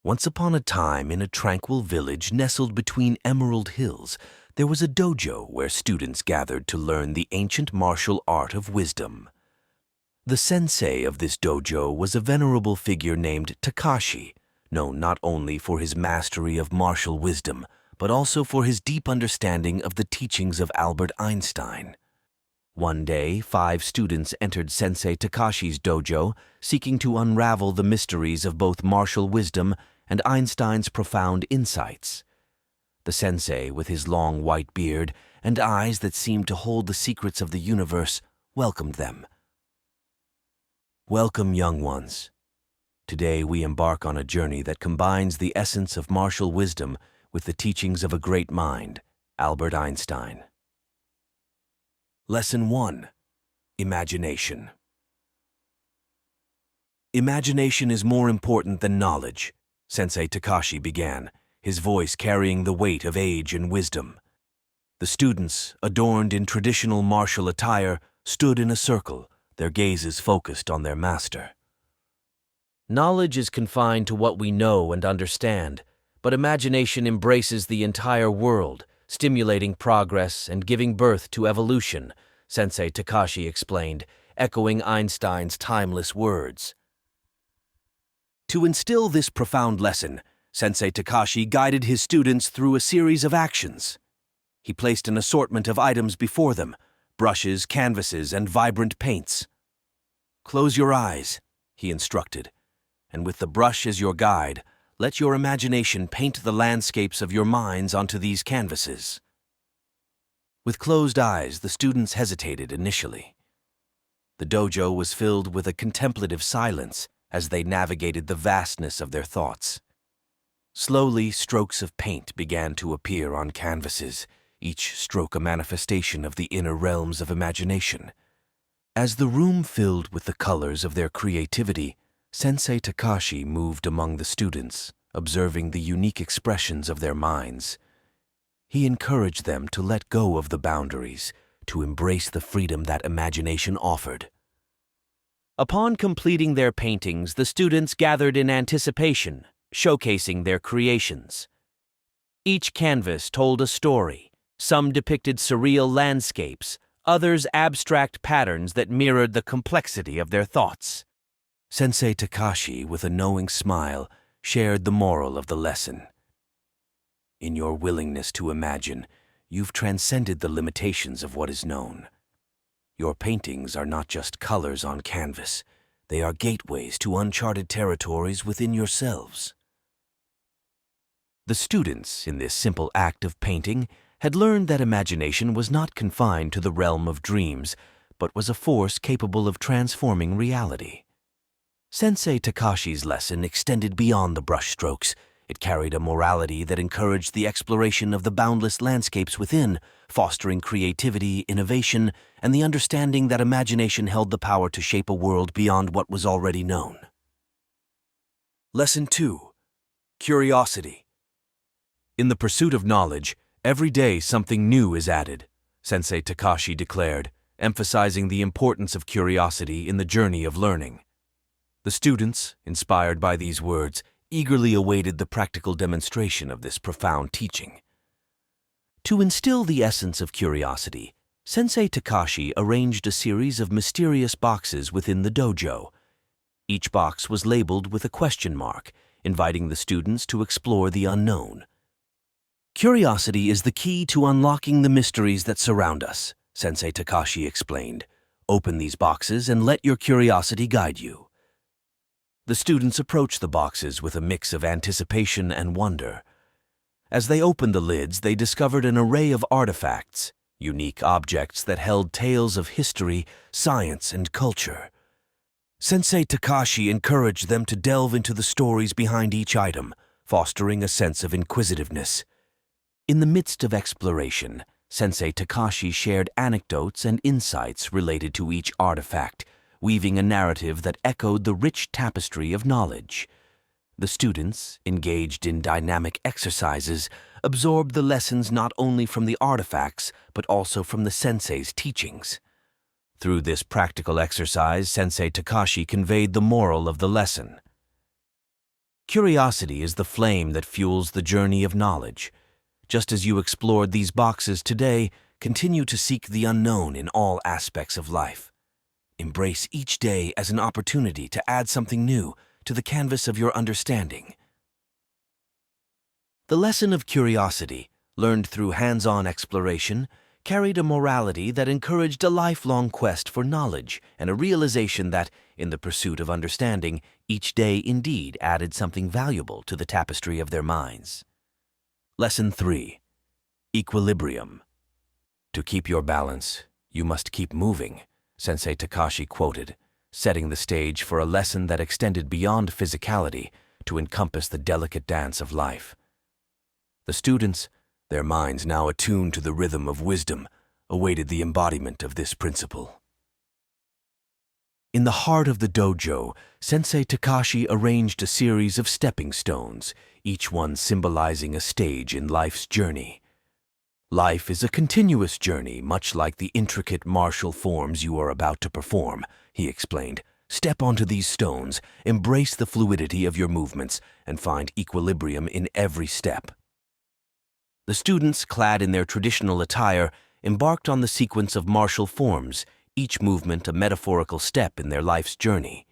Once upon a time, in a tranquil village nestled between emerald hills, there was a dojo where students gathered to learn the ancient martial art of wisdom. The sensei of this dojo was a venerable figure named Takashi, known not only for his mastery of martial wisdom, but also for his deep understanding of the teachings of Albert Einstein. One day, 5 students entered Sensei Takashi's dojo, seeking to unravel the mysteries of both martial wisdom and Einstein's profound insights. The sensei, with his long white beard and eyes that seemed to hold the secrets of the universe, welcomed them. Welcome, young ones. Today we embark on a journey that combines the essence of martial wisdom with the teachings of a great mind, Albert Einstein. Lesson 1. Imagination. Imagination is more important than knowledge, Sensei Takashi began, his voice carrying the weight of age and wisdom. The students, adorned in traditional martial attire, stood in a circle, their gazes focused on their master. Knowledge is confined to what we know and understand, but imagination embraces the entire world, stimulating progress and giving birth to evolution, Sensei Takashi explained, echoing Einstein's timeless words. To instill this profound lesson, Sensei Takashi guided his students through a series of actions. He placed an assortment of items before them, brushes, canvases, and vibrant paints. Close your eyes, he instructed, and with the brush as your guide, let your imagination paint the landscapes of your minds onto these canvases. With closed eyes, the students hesitated initially. The dojo was filled with a contemplative silence as they navigated the vastness of their thoughts. Slowly, strokes of paint began to appear on canvases, each stroke a manifestation of the inner realms of imagination. As the room filled with the colors of their creativity, Sensei Takashi moved among the students, observing the unique expressions of their minds. He encouraged them to let go of the boundaries, to embrace the freedom that imagination offered. Upon completing their paintings, the students gathered in anticipation, showcasing their creations. Each canvas told a story. Some depicted surreal landscapes, others abstract patterns that mirrored the complexity of their thoughts. Sensei Takashi, with a knowing smile, shared the moral of the lesson. In your willingness to imagine, you've transcended the limitations of what is known. Your paintings are not just colors on canvas. They are gateways to uncharted territories within yourselves. The students, in this simple act of painting, had learned that imagination was not confined to the realm of dreams, but was a force capable of transforming reality. Sensei Takashi's lesson extended beyond the brushstrokes. It carried a morality that encouraged the exploration of the boundless landscapes within, fostering creativity, innovation, and the understanding that imagination held the power to shape a world beyond what was already known. Lesson 2. Curiosity. In the pursuit of knowledge, every day something new is added, Sensei Takashi declared, emphasizing the importance of curiosity in the journey of learning. The students, inspired by these words, eagerly awaited the practical demonstration of this profound teaching. To instill the essence of curiosity, Sensei Takashi arranged a series of mysterious boxes within the dojo. Each box was labeled with a question mark, inviting the students to explore the unknown. Curiosity is the key to unlocking the mysteries that surround us, Sensei Takashi explained. Open these boxes and let your curiosity guide you. The students approached the boxes with a mix of anticipation and wonder. As they opened the lids, they discovered an array of artifacts, unique objects that held tales of history, science, and culture. Sensei Takashi encouraged them to delve into the stories behind each item, fostering a sense of inquisitiveness. In the midst of exploration, Sensei Takashi shared anecdotes and insights related to each artifact, weaving a narrative that echoed the rich tapestry of knowledge. The students, engaged in dynamic exercises, absorbed the lessons not only from the artifacts, but also from the sensei's teachings. Through this practical exercise, Sensei Takashi conveyed the moral of the lesson. Curiosity is the flame that fuels the journey of knowledge. Just as you explored these boxes today, continue to seek the unknown in all aspects of life. Embrace each day as an opportunity to add something new to the canvas of your understanding. The lesson of curiosity, learned through hands-on exploration, carried a morality that encouraged a lifelong quest for knowledge and a realization that, in the pursuit of understanding, each day indeed added something valuable to the tapestry of their minds. Lesson 3. Equilibrium. To keep your balance, you must keep moving, Sensei Takashi quoted, setting the stage for a lesson that extended beyond physicality to encompass the delicate dance of life. The students, their minds now attuned to the rhythm of wisdom, awaited the embodiment of this principle. In the heart of the dojo, Sensei Takashi arranged a series of stepping stones, each one symbolizing a stage in life's journey. Life is a continuous journey, much like the intricate martial forms you are about to perform, he explained. Step onto these stones, embrace the fluidity of your movements, and find equilibrium in every step. The students, clad in their traditional attire, embarked on the sequence of martial forms, each movement a metaphorical step in their life's journey.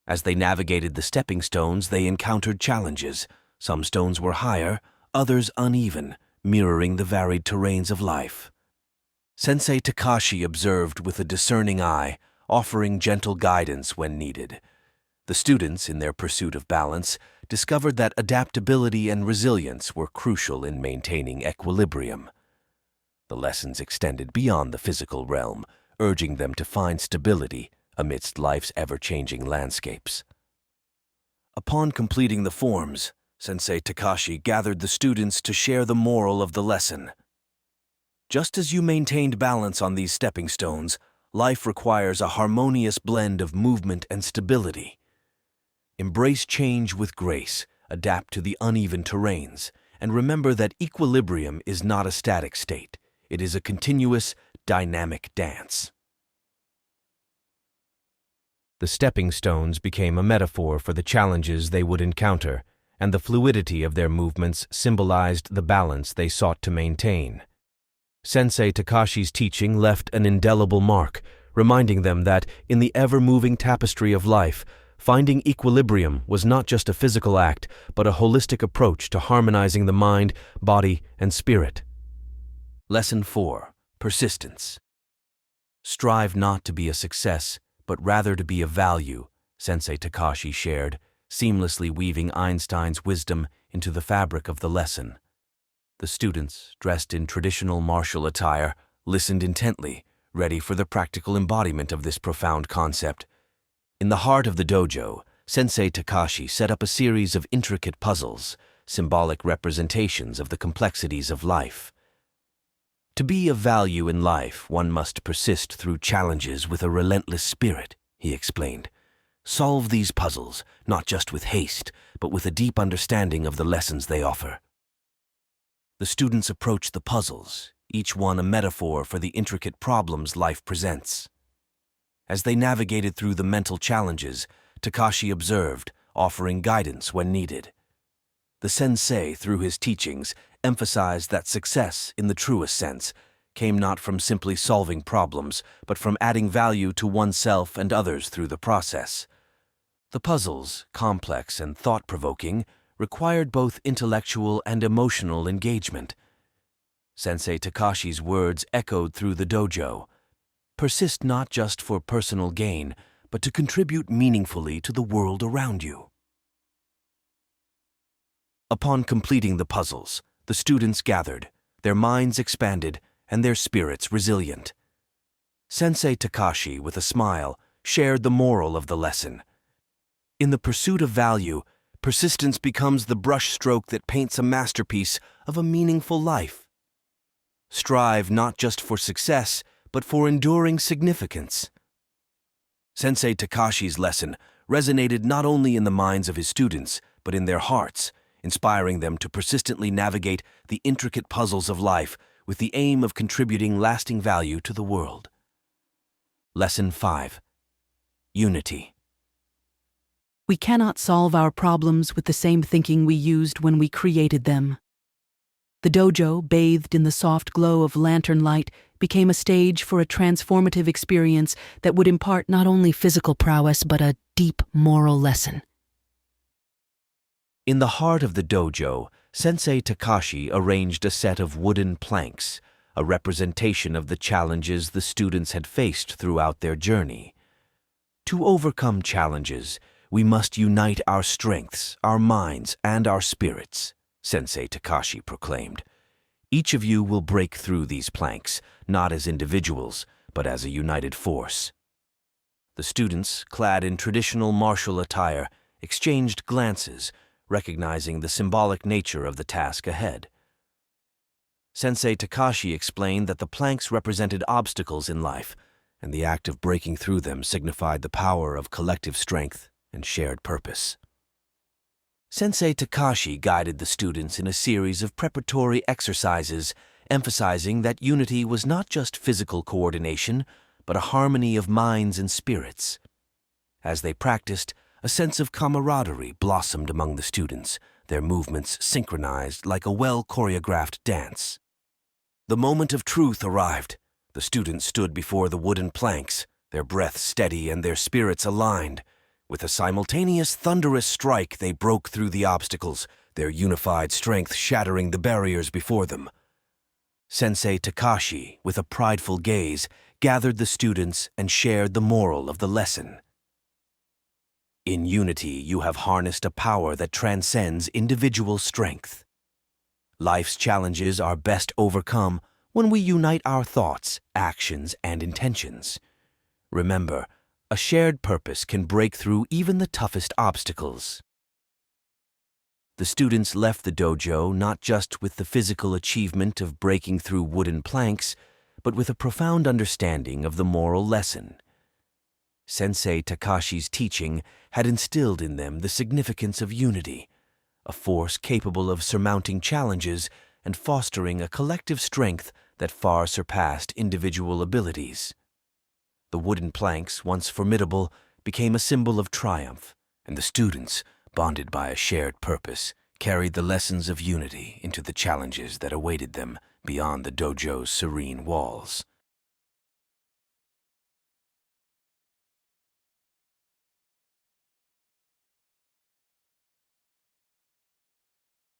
As they navigated the stepping stones, they encountered challenges. Some stones were higher, others uneven, mirroring the varied terrains of life. Sensei Takashi observed with a discerning eye, offering gentle guidance when needed. The students, in their pursuit of balance, discovered that adaptability and resilience were crucial in maintaining equilibrium. The lessons extended beyond the physical realm, urging them to find stability amidst life's ever-changing landscapes. Upon completing the forms, Sensei Takashi gathered the students to share the moral of the lesson. Just as you maintained balance on these stepping stones, life requires a harmonious blend of movement and stability. Embrace change with grace, adapt to the uneven terrains, and remember that equilibrium is not a static state. It is a continuous, dynamic dance. The stepping stones became a metaphor for the challenges they would encounter, and the fluidity of their movements symbolized the balance they sought to maintain. Sensei Takashi's teaching left an indelible mark, reminding them that, in the ever-moving tapestry of life, finding equilibrium was not just a physical act, but a holistic approach to harmonizing the mind, body, and spirit. Lesson 4. Persistence. Strive not to be a success, but rather to be of value, Sensei Takashi shared, seamlessly weaving Einstein's wisdom into the fabric of the lesson. The students, dressed in traditional martial attire, listened intently, ready for the practical embodiment of this profound concept. In the heart of the dojo, Sensei Takashi set up a series of intricate puzzles, symbolic representations of the complexities of life. To be of value in life, one must persist through challenges with a relentless spirit, he explained. Solve these puzzles, not just with haste, but with a deep understanding of the lessons they offer. The students approached the puzzles, each one a metaphor for the intricate problems life presents. As they navigated through the mental challenges, Takashi observed, offering guidance when needed. The sensei, through his teachings, emphasized that success, in the truest sense, came not from simply solving problems, but from adding value to oneself and others through the process. The puzzles, complex and thought-provoking, required both intellectual and emotional engagement. Sensei Takashi's words echoed through the dojo. Persist not just for personal gain, but to contribute meaningfully to the world around you. Upon completing the puzzles, the students gathered, their minds expanded, and their spirits resilient. Sensei Takashi, with a smile, shared the moral of the lesson. In the pursuit of value, persistence becomes the brushstroke that paints a masterpiece of a meaningful life. Strive not just for success, but for enduring significance. Sensei Takashi's lesson resonated not only in the minds of his students, but in their hearts, inspiring them to persistently navigate the intricate puzzles of life with the aim of contributing lasting value to the world. Lesson 5. Unity. We cannot solve our problems with the same thinking we used when we created them. The dojo, bathed in the soft glow of lantern light, became a stage for a transformative experience that would impart not only physical prowess but a deep moral lesson. In the heart of the dojo, Sensei Takashi arranged a set of wooden planks, a representation of the challenges the students had faced throughout their journey. To overcome challenges, we must unite our strengths, our minds, and our spirits, Sensei Takashi proclaimed. Each of you will break through these planks, not as individuals, but as a united force. The students, clad in traditional martial attire, exchanged glances, recognizing the symbolic nature of the task ahead. Sensei Takashi explained that the planks represented obstacles in life, and the act of breaking through them signified the power of collective strength and shared purpose. Sensei Takashi guided the students in a series of preparatory exercises, emphasizing that unity was not just physical coordination, but a harmony of minds and spirits. As they practiced, a sense of camaraderie blossomed among the students, their movements synchronized like a well-choreographed dance. The moment of truth arrived. The students stood before the wooden planks, their breath steady and their spirits aligned. With a simultaneous thunderous strike, they broke through the obstacles, their unified strength shattering the barriers before them. Sensei Takashi, with a prideful gaze, gathered the students and shared the moral of the lesson. In unity, you have harnessed a power that transcends individual strength. Life's challenges are best overcome when we unite our thoughts, actions, and intentions. Remember, a shared purpose can break through even the toughest obstacles. The students left the dojo not just with the physical achievement of breaking through wooden planks, but with a profound understanding of the moral lesson. Sensei Takashi's teaching had instilled in them the significance of unity, a force capable of surmounting challenges and fostering a collective strength that far surpassed individual abilities. The wooden planks, once formidable, became a symbol of triumph, and the students, bonded by a shared purpose, carried the lessons of unity into the challenges that awaited them beyond the dojo's serene walls.